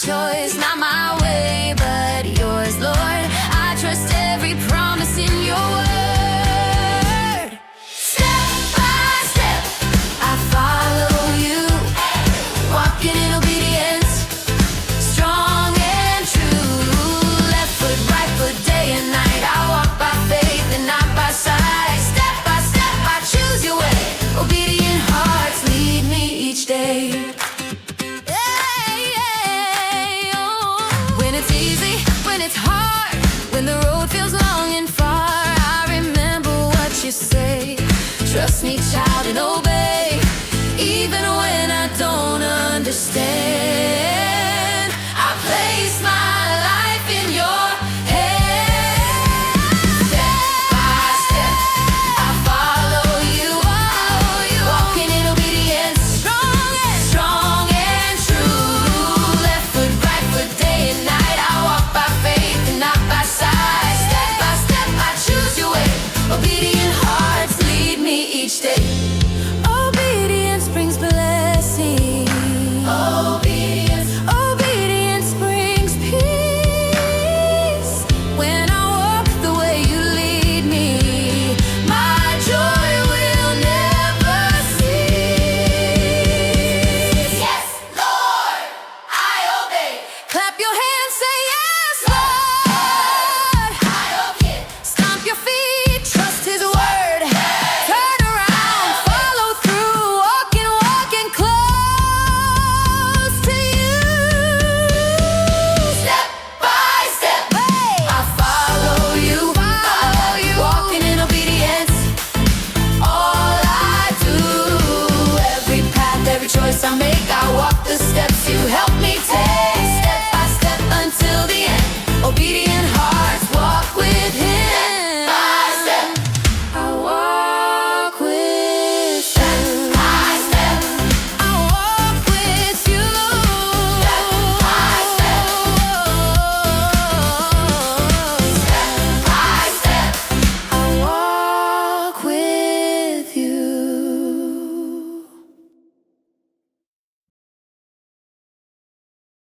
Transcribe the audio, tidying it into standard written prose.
choice, not my way, but yours, Lord. I trust every promise in your word. Step by step, I follow you, walking in obedience, strong and true. Left foot, right foot, day and night. I walk by faith and not by sight. Step by step, I choose your way. Obedient hearts lead me each day. When it's easy, when it's hard, when the road feels long and far, I remember what you say. Trust me, child, and obey, even when I don't understand. I place my life in your hands. Step by step, I follow you, walking in obedience, strong and true. Left foot, right foot, day and night. I walk by faith and not by sight. Step by step, I choose your way. Obedient hearts lead me each day.